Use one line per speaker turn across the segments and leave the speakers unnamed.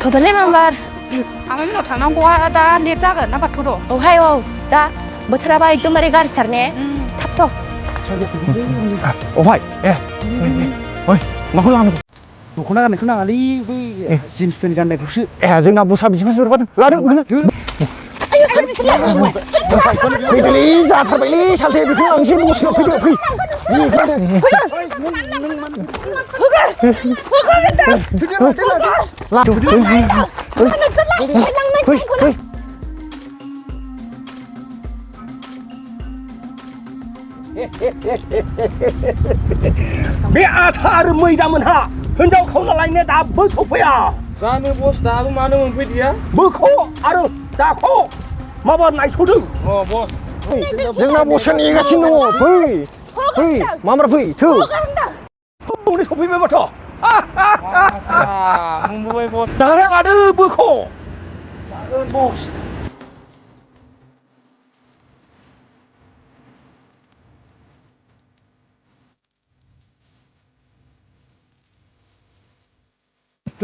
थ'दोलै member
खामानियाव थांनांगौआ दा लेट जागोन ना बाथ'द'
औहाय औ दा बोथोराबा एकदमबारे गाज्रिथार ने थाब थ'
अफाय ओइ माखौ लानांगौ दख'ना गाननायखौ नाङालै बै जिन्स पेन्ट गाननायखौसो जोंना बसा बिसिबांसो हरबादों लादो
आयौ सारबिसलाय
फैदोलै जाथारबायलै सालथे बेखौ लांसै बसनाव फैदो फै फै बे आथा आरो मैदा मोनहा हिनजाव खावना लायनो दाबो सफैया
जानो बस दाबो मानो मोनफैदिया
बोख' आरो दाख' माबा नायस'दों
बस
जोंना बसआ नेगासिनो दङ फै मामरा फै थौ हनै सफैबाय माथो
मोनबोबाय बस
दारा मादो बोख' बस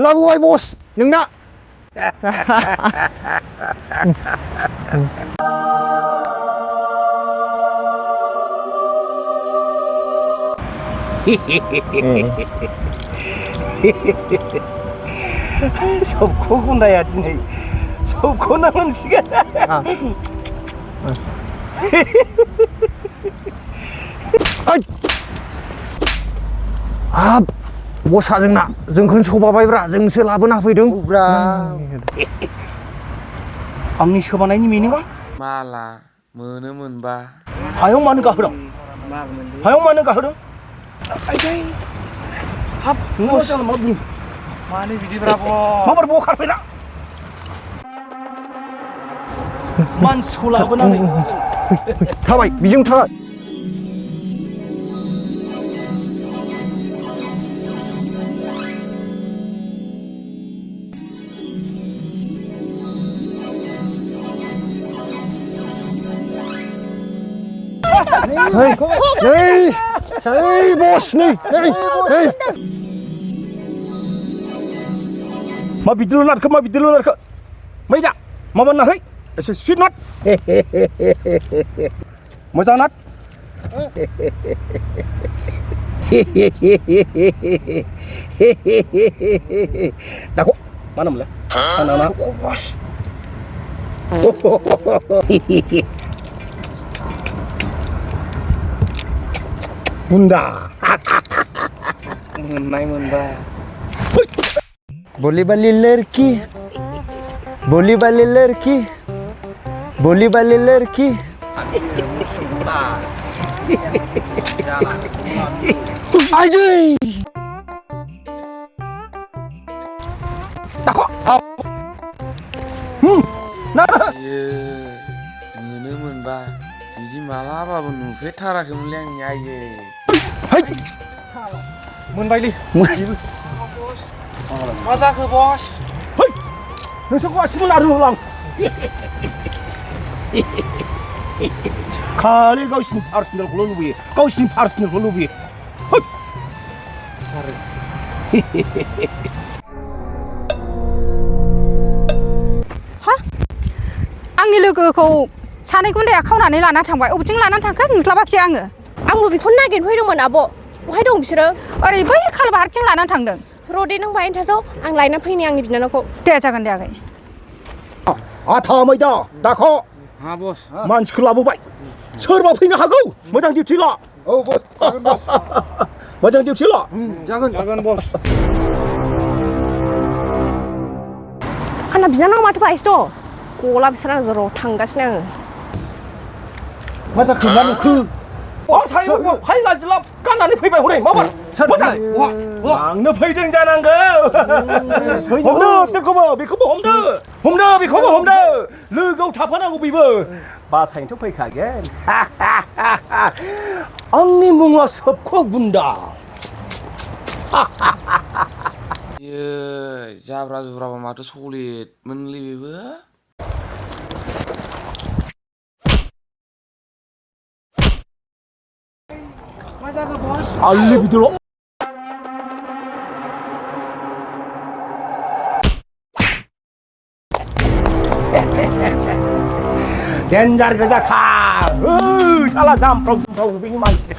लाबोबाय बस नोंना सबखौ गुन्दाया दिनै सबखौनो मोनसिगोन हाब बसा जोंना जोंखौनो सोबाबायब्रा जोंसो लाबोना होफैदों आंनि सोबानायनि मिनिङा
माला मोनो मोनबा
हायाव मानो गाहोदों हायाव मानो गाहोदों
हाब
बस
मानो बिदिब्रा
माबार बखार फैला मानसिखौ लाबोनानै थाबाय बिजों थाबाय Hey, bos nih. Hey. Ma bidiru lar ke. Maida. Ma benar hey. Speed not. Moja not. Dako. Mana mulai? Mana? Bos. Gunda.
मोननाय मोनबा
बोली वाली लड़की बोली वाली लड़की बोली वाली लड़की आइए
मोनो मोनबा बिदि मालाबाबो नुफेरथाराखैमोनलै आंनि आइयै
मोनबायलै
मा जाखो बस
नोंसोरखौ आसिमोन आरो होलां खालि गावसिनि पार्सनेलखौल' लुबैयो गावसिनि पार्सनेलखौ लुबैयो
हा आंनि लोगोखौ सानै गुन्दाया खावनानै लाना थांबाय अबेथिं लाना थांखो नुस्लाबाखिसै
आंबो बेखौनो नागिरनो फैदोंमोन आब' बहाय दं बिसोरो
ओरै बै खालबाहारथिं लाना थांदों
रडे नों बाहायनो थाथ' आं लायना फैनि आंनि बिनानावखौ
दे जागोन दे आगै
आथा मैदा दाख'
हा बस
मानसिखौ लाबोबाय सोरबा फैनो हागौ मोजां डिउटि ला
औ बस जागोन बस
मोजां डिउटि ला
जागोन बस
आंना बिनानाव माथो बायसो दं गला बिसोर आं र' थांगासिनो आङो
मा जाखो मा नुखो सायो फायला जिला गाननानै फैबाय हरै माबार मोजां आंनो फैदों जानांगौ हमदो बिसोरखौबो बेखौबो हमदो बेखौबो हमदो लोगोआव थाफानांगौ बेबो बासायनोथ' फैखागोन आंनि मुङा सबखौ गुन्दा
जाब्रा जुब्राबा माथो सलिद मोनलै बेबो मा जाखो बस
आलि बिदिल' डेन्जार गोजाखा साला जामफ्राव जुमफ्राव नुबैनि मानसि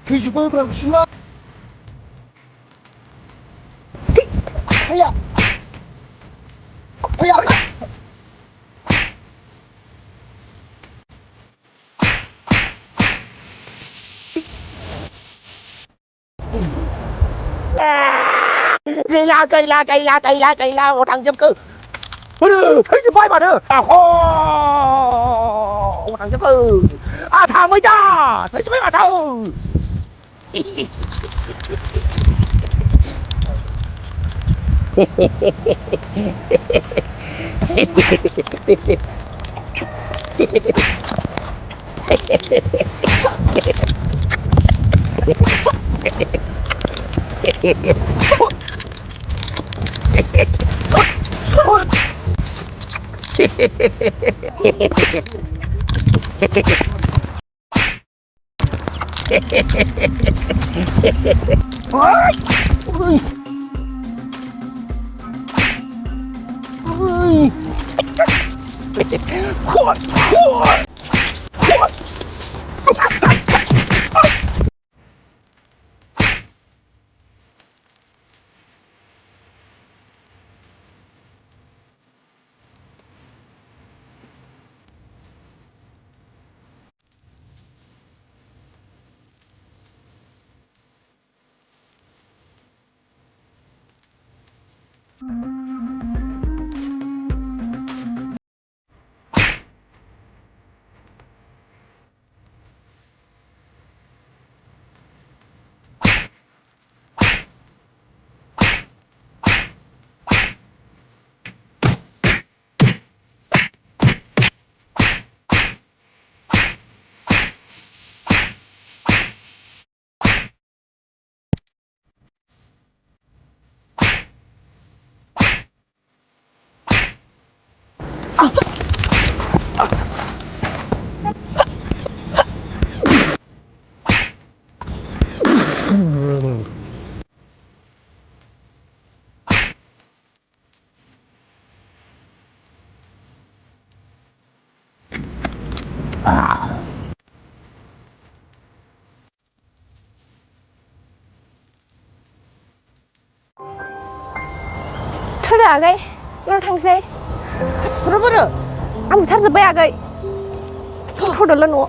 थैजोबबाय बिसिना फैया फैया gầy la một thằng dâm cư thấy gì bay mà nữa một thằng dâm cư thằng mới ra thấy gì bay mà đâu
थोड़ा आगै नों थांसै
सुरबोरो
आं बुथारजोब्बाय आगै थ'दोल' न'आव